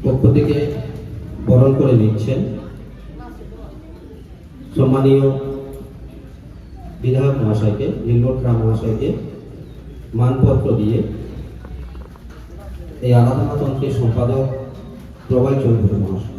পক্ষ থেকে বরণ করে নিচ্ছেন সম্মানীয় বিধায়ক মহাশয়কে, নীলবর্ষ রাম মহাশয়কে মানপত্র দিয়ে এই আরাধনা তন্ত্রের সম্পাদক প্রবাল চৌধুরী মহাশয়।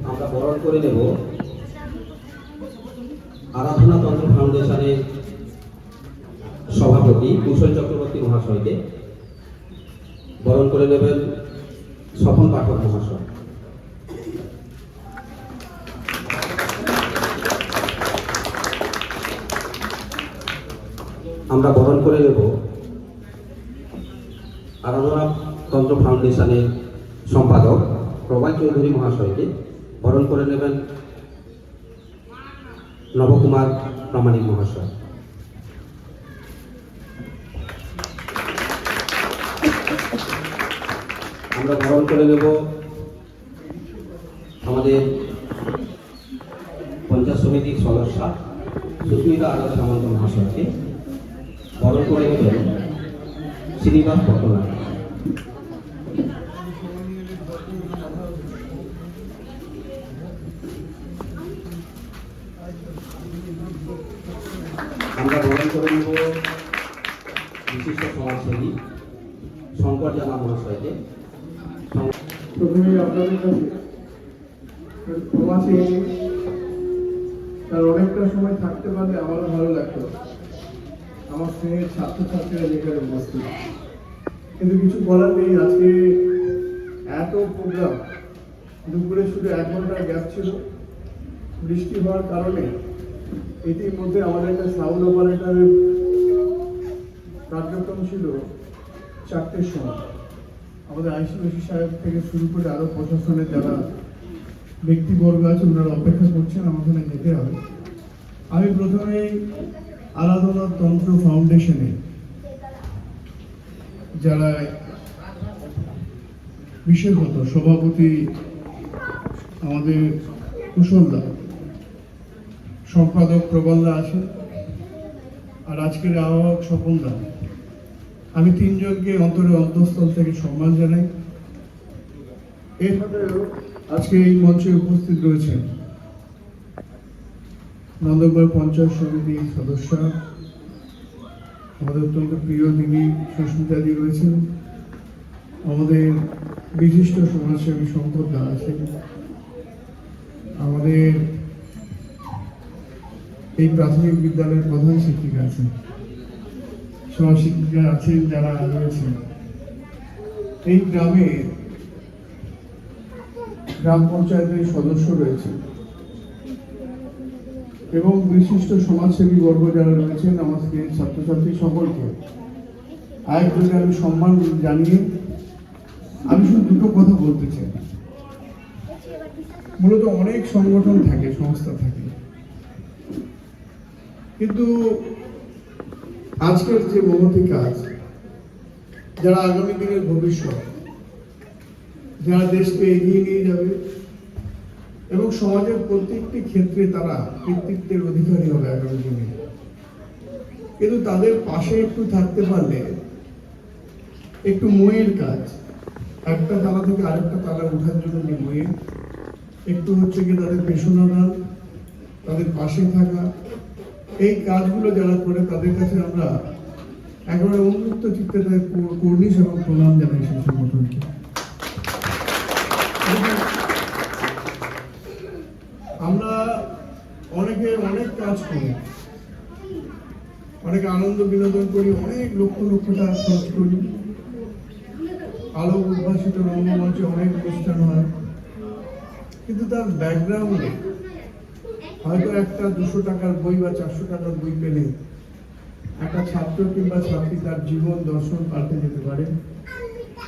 আমরা বরণ করে নেব আরাধনা তন্ত্র ফাউন্ডেশনের সভাপতি কুশল চক্রবর্তী মহাশয়কে, বরণ করে নেবেন স্বপন পাঠক মহাশয়। আমরা বরণ করে নেব আরাধনা তন্ত্র ফাউন্ডেশনের সম্পাদক প্রবাল চৌধুরী মহাশয়কে, বরণ করে নেবেন নবকুমার প্রামাণিক মহাশয়। আমরা বরণ করে নেব আমাদের পঞ্চায়েত সমিতির সদস্য সুস্মিতা আদর্শ সামন্ত মহাশয়কে, বরণ করে নেবেন শ্রীনিবাস পট্টনায়ক। আমরা বরণ করে নেব বিশিষ্ট সমাজসেবী শঙ্কর জানা মহাশয়কে। প্রথমে আপনাদের কাছে প্রবাসী তার অনেকটা সময় থাকতে পারলে আমারও ভালো লাগতো, আমার স্নেহের ছাত্রছাত্রীরা যেখানে উপস্থিত, কিন্তু কিছু বলার নেই। আজকে এত প্রোগ্রাম, দুপুরে শুধু 1 ঘন্টার গ্যাপ ছিল, বৃষ্টি হওয়ার কারণে ইতিমধ্যে আমাদের একটা সাউন্ড অপারেটরের কার্যক্রম ছিল 4টের সময়। আমাদের আইসিওসি সাহেব থেকে শুরু করে আরও প্রশাসনের যারা ব্যক্তিবর্গ আছে ওনারা অপেক্ষা করছেন, আমার ওখানে যেতে হবে। আমি প্রথমেই আরাধনা তন্ত্র ফাউন্ডেশনে যারা বিশেষত সভাপতি আমাদের কুশলদা, সম্পাদক প্রবলদা আছেন, আর আজকের আহ্বায়ক স্বপনদা, আমি 3 জনকে অন্তরে অন্তঃস্থল থেকে সম্মান জানাই। এর সাথেও আজকে এই মঞ্চে উপস্থিত রয়েছেন নন্দকুমার পঞ্চায়েত সমিতির সদস্য, আমাদের অত্যন্ত প্রিয় দিদি সুস্মিতাদি রয়েছেন, আমাদের বিশিষ্ট সমাজসেবী শঙ্কর দা আছেন, আমাদের এই প্রাথমিক বিদ্যালয়ের প্রধান শিক্ষিকা আছেন, সহশিক্ষিকা আছেন যারা রয়েছেন। এই গ্রামে গ্রাম পঞ্চায়েতের সদস্য রয়েছে এবং বিশিষ্ট সমাজসেবী বর্গ যারা রয়েছেন, আমাকে ছাত্রছাত্রী সকলকে আরেকজনকে আমি সম্মান জানিয়ে আমি শুধু দুটো কথা বলতে চাই। মূলত অনেক সংগঠন থাকে, সংস্থা থাকে, কিন্তু আজকের যে মহতী কাজ, যারা আগামী দিনের ভবিষ্যৎ, যারা দেশকে এগিয়ে নিয়ে যাবে এবং সমাজের প্রত্যেকটি ক্ষেত্রে তারা কৃতিত্বের অধিকারী হবে আগামী দিনে, কিন্তু তাদের পাশে একটু থাকতে পারলে একটু ময়ের কাজ, একটা তালা থেকে আরেকটা তালা ওঠার জন্য যে ময়ের একটু হচ্ছে কি তাদের পেশনা দান, তাদের পাশে থাকা, এই কাজগুলো যারা করে তাদের কাছে আমরা একেবারে উন্মুক্ত চিত্তে কর্নিশ এবং প্রণাম জানাই সেই সংগঠনকে। আমরা অনেকে অনেক কাজ করি, অনেকে আনন্দ বিনোদন করি, অনেক লক্ষ লক্ষ টাকা খরচ করি, আলো উদ্ভাসিত রঙ্গমঞ্চে অনেক অনুষ্ঠান হয়, কিন্তু তার ব্যাকগ্রাউন্ডে হয়তো একটা 200 টাকার বই বা 400 টাকার বই পেলে একটা ছাত্র কিংবা ছাত্রী তার জীবন দর্শন পাল্টে যেতে পারে।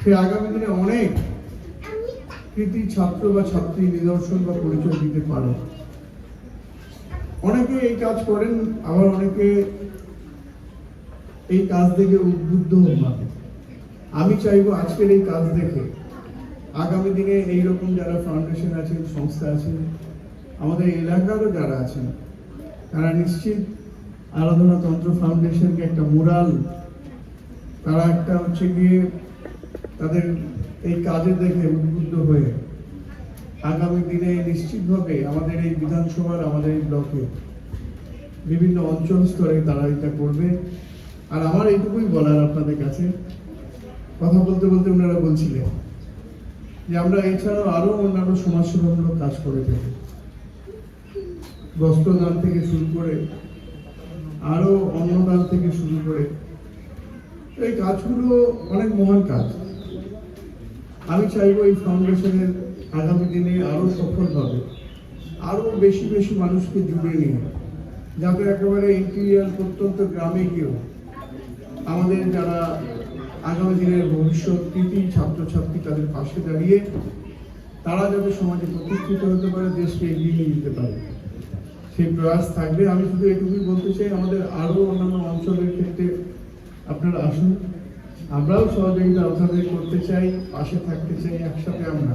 সে আগামী দিনে অনেক কৃতি ছাত্র বা ছাত্রী নিদর্শন বা পরিচয় দিতে পারে। অনেকে এই কাজ করেন, আবার অনেকে এই কাজ থেকে উদ্বুদ্ধ হন। আমি চাইবো আজকের এই কাজ দেখে আগামী দিনে এইরকম যারা ফাউন্ডেশন আছেন, সংস্থা আছেন, আমাদের এলাকারও যারা আছেন, তারা নিশ্চিত আরাধনা তন্ত্র ফাউন্ডেশনকে একটা মোরাল, তারা একটা হচ্ছে গিয়ে তাদের এই কাজে দেখে উদ্বুদ্ধ হয়ে আগামী দিনে নিশ্চিতভাবে আমাদের এই বিধানসভার, আমাদের এই ব্লকে বিভিন্ন অঞ্চল স্তরে তারা এটা করবে। আর আমার এইটুকুই বলার আপনাদের কাছে, কথা বলতে বলতে ওনারা বলছিলেন যে আমরা এছাড়াও আরো অন্যান্য সমাজসেবামূলক কাজ করে থাকি, বস্ত্রদান থেকে শুরু করে আরো অন্নদান থেকে শুরু করে, এই কাজগুলো অনেক মহান কাজ। আমি চাইবো এই ফাউন্ডেশনের আগামী দিনে আরো সফলভাবে আরো বেশি বেশি মানুষকে জুড়ে নিয়ে, যাতে একেবারে ইন্টিরিয়ার প্রত্যন্ত গ্রামে গিয়েও আমাদের যারা আগামী দিনের ভবিষ্যৎ কৃতি ছাত্রছাত্রী, তাদের পাশে দাঁড়িয়ে তারা যাতে সমাজে প্রতিষ্ঠিত হতে পারে, দেশকে এগিয়ে নিয়ে যেতে পারে, সেই প্রয়াস থাকবে। আমি শুধু এটুকুই বলতে চাই, আমাদের আরো অন্যান্য অঞ্চলের ক্ষেত্রে আপনারা আসুন, আমরাও সহযোগিতা আপনাদের করতে চাই, পাশে থাকতে চাই। একসাথে আমরা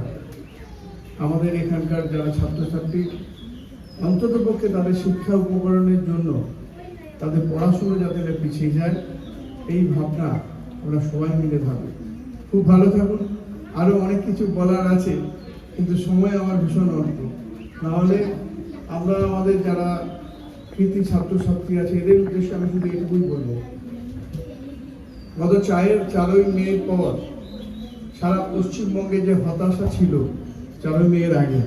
আমাদের এখানকার যারা ছাত্রছাত্রী অন্তত পক্ষে তাদের শিক্ষা উপকরণের জন্য, তাদের পড়াশুনো যাতে পিছিয়ে যায়, এই ভাবনা আমরা সবাই মিলে ভাবি। খুব ভালো থাকুন। আরো অনেক কিছু বলার আছে, কিন্তু সময় আমার ভীষণ অল্প। নাহলে আমরা আমাদের যারা কৃতি ছাত্রছাত্রী আছে, এদের উদ্দেশ্যে আমি শুধু এটুকুই বলবো, গত 4ই মের পর সারা পশ্চিমবঙ্গে যে হতাশা ছিল, 4ই মের আগে,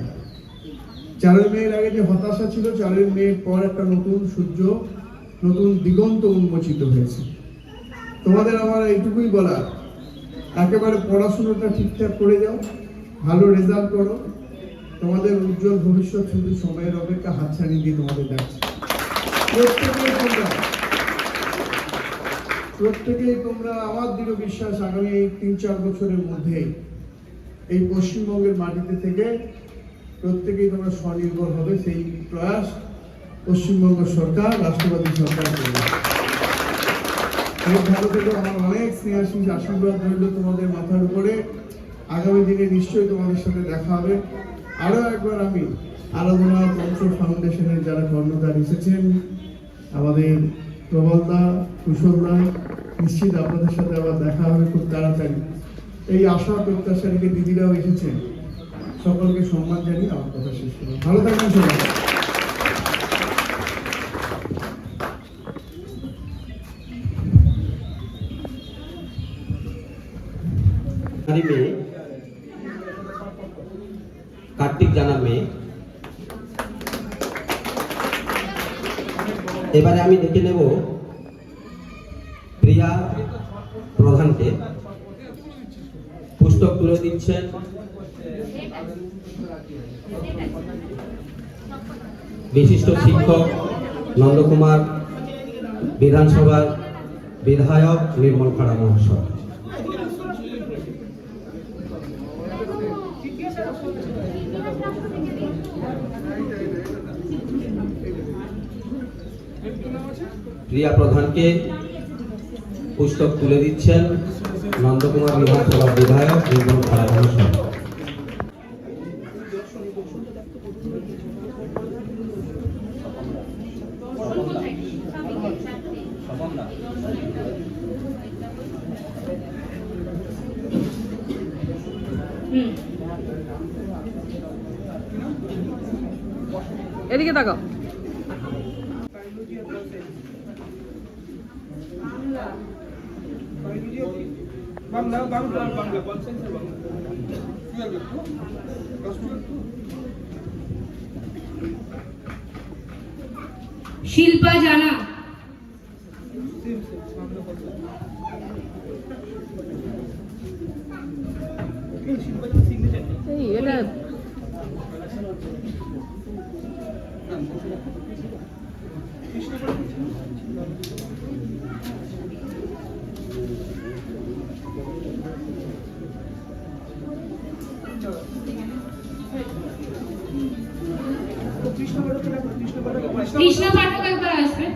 4ই মের আগে যে হতাশা ছিল, 4ই মের পর একটা নতুন সূর্য, নতুন দিগন্ত উন্মোচিত হয়েছে। তোমাদের আমার এইটুকুই বলার, একেবারে পড়াশোনাটা ঠিকঠাক করে যাও, ভালো রেজাল্ট করো, তোমাদের উজ্জ্বল ভবিষ্যৎ শুধু সময়ের অপেক্ষা হাতছানি দিয়ে তোমাদের যাচ্ছে। প্রত্যেকেই তোমরা, আমার দৃঢ় বিশ্বাস, আগামী 3-4 বছরের মধ্যে এই পশ্চিমবঙ্গের মাটিতে থেকে প্রত্যেকেই তোমরা স্বনির্ভর হবে, সেই প্রয়াস পশ্চিমবঙ্গ সরকার, রাষ্ট্রবাদী সরকার করবে। ভালো থেকে আমার অনেক স্নেহাশিস আশীর্বাদ রইল তোমাদের মাথার উপরে। আগামী দিনে নিশ্চয়ই তোমাদের সাথে দেখা হবে। আরো একবার আমি আরাধনা তন্ত্র ফাউন্ডেশনের যারা কর্ণধার এসেছেন, আমাদের প্রবলদা, কুশলদা, নিশ্চিত আপনাদের সাথে আবার দেখা হবে খুব তাড়াতাড়ি। এই আশা প্রত্যাশা রেখে দিদিরাও এসেছেন, সকলকে সম্মান জানিয়ে আমার কথা শেষ করলাম। ভালো থাকবেন সবাই। মেয়ে কার্তিক জানা মেয়ে। এবারে আমি দেখে নেব প্রিয়া প্রধানকে। পুস্তক তুলে দিচ্ছেন বিশিষ্ট শিক্ষক নন্দকুমার বিধানসভার বিধায়ক নির্মল খাড়া মহাশয়। প্রিয়া প্রধানকে পুস্তক তুলে দিচ্ছেন নন্দকুমার বিধানসভার বিধায়ক নির্মল খাড়া মহাশয়। এদিকে তাকাও। শিল্পা জানা, এটা কৃষ্ণ পাঠক একবার আসবে।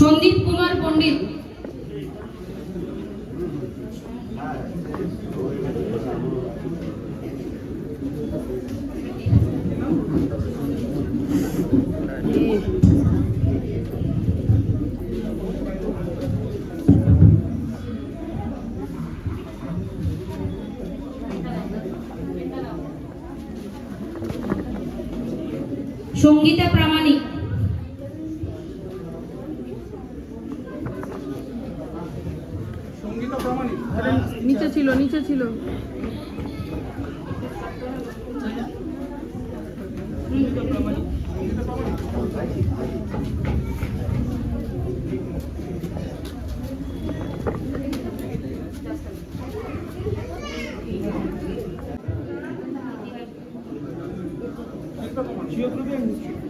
সন্দীপ কুমার পণ্ডিত। সঙ্গীতা প্রামাণিক। নিচে ছিল, নিচে ছিল।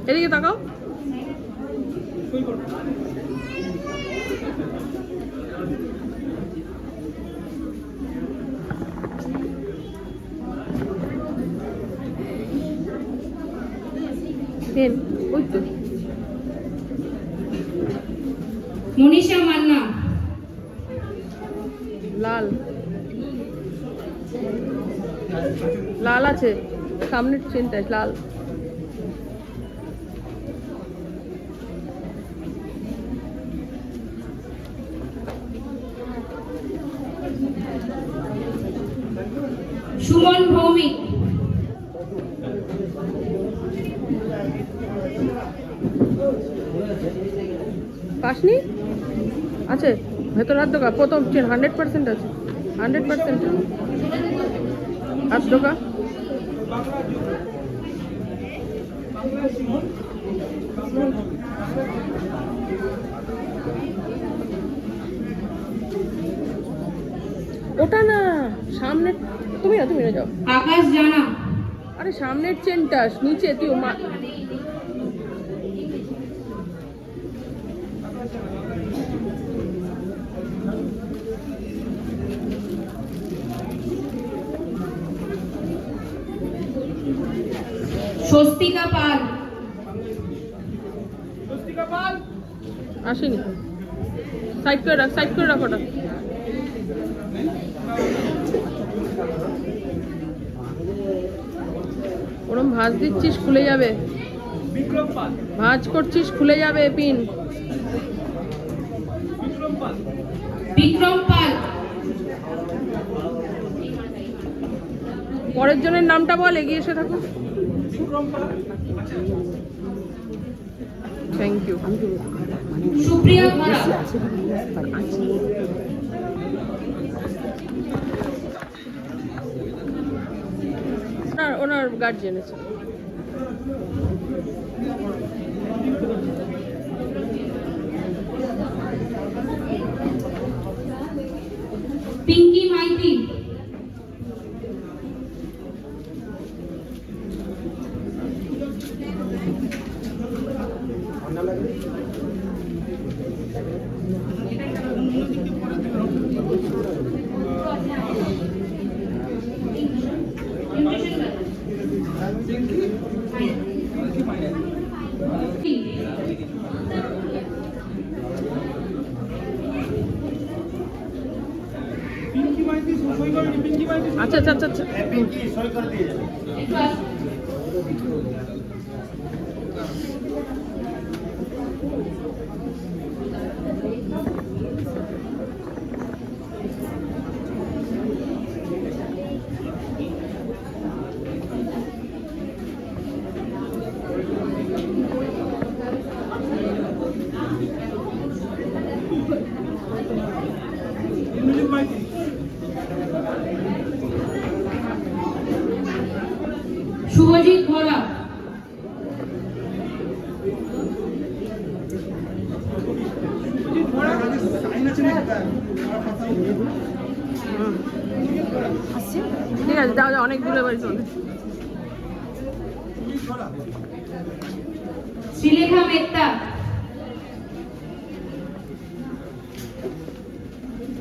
এদিকে তাকাও। পেন ওই তো। মনীষা মান্না। লাল লাল আছে সামনের চেনটায় লাল। সুমন ভৌমিক। পাসনি আছে ভেতর হাত দোকা প্রথম চেন 100% আছে 100% হাত দোকা। ওটা না সামনে তুমি না তুমি না যাও। আকাশ জানা। আরে সামনের চেনটা নিচে তুই স্বস্তিকা পাল। আসেনি সাইড করে রাখ, সাইড করে রাখ ওটা। ওরম ভাঁজ দিচ্ছিস খুলে যাবে, ভাঁজ করছিস খুলে যাবে পিন। বিক্রম পাল। পরের জনের নামটা বল, এগিয়ে এসে থাকো। Thank you. সুপ্রিয়া ঘোড়া। ওনার গার্জিয়ান আছে। পিঙ্কি মাইতি। আচ্ছা আচ্ছা আচ্ছা আচ্ছা। শুভজিৎ ঘোড়া। ঠিক আছে যাও যাও, অনেক দূরে বাড়ি চলে। শ্রীলেখা মেত্তা।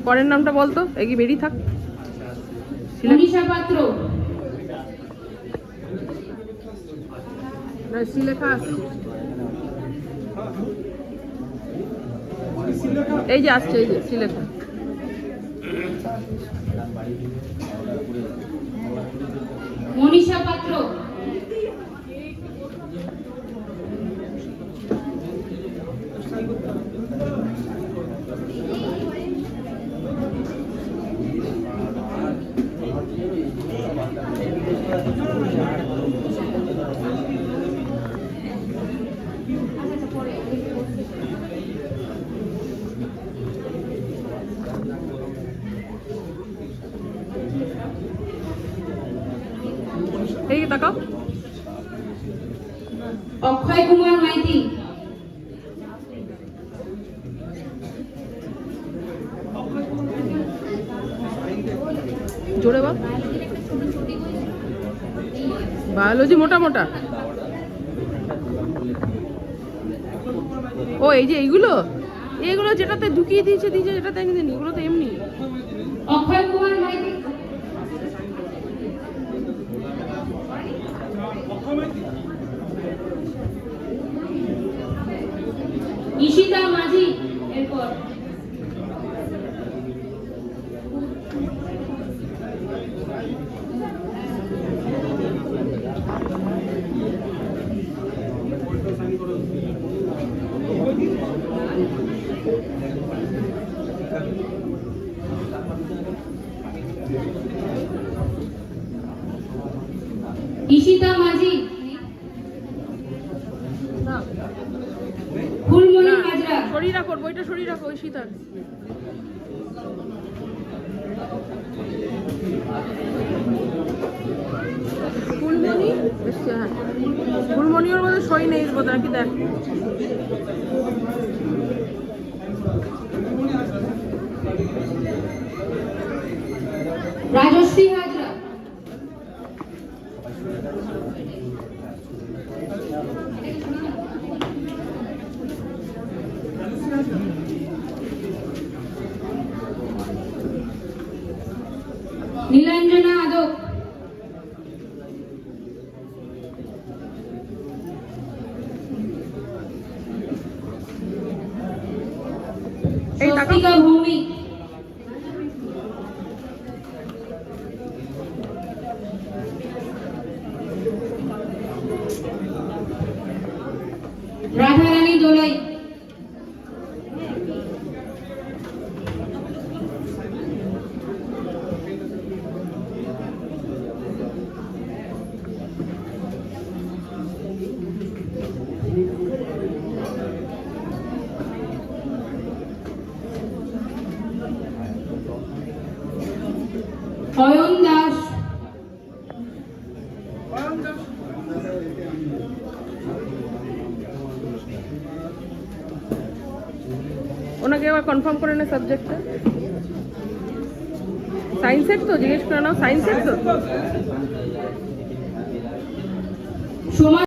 পরের নামটা বলতো, এগিয়ে বেরিয়ে থাক। মনীষা পাত্র। শ্রীলেখা আছে। এই যে আসছে, এই যে শ্রীলেখা। মনীষা পাত্র, এই যে তাকাও। অক্ষয় কুমার মাইতি, জোরে বল। বায়োলজি মোটা মোটা। ও এই যে এইগুলো, এগুলো যেটাতে ঢুকিয়ে দিয়েছে যেটাতে এনে এগুলো তো এমনি। অক্ষয় কুমার মাইতি, ঈশিতা মাঝি, এরপর ঈশিতা মাঝি, না ফুলমণি না, হাজরা, সরিয়ে রাখো বইটা, সরিয়ে রাখো ওই সীতার। ফুলমণি এসছে, হ্যাঁ ফুলমণি, ওর মধ্যে সই নেই বোধ নাকি, দেখ। রাজশ্রী হাজরা, নীলাঞ্জনা আদক, এই তাকাও। স্বস্তিকা ভৌমিক, রাধারানী দোলাই, অয়ন দাস, ওনাকে আবার কনফার্ম করে নে সাবজেক্টটা। সায়েন্সের তো জিজ্ঞেস করে নাও, সায়েন্সের তো। সোমা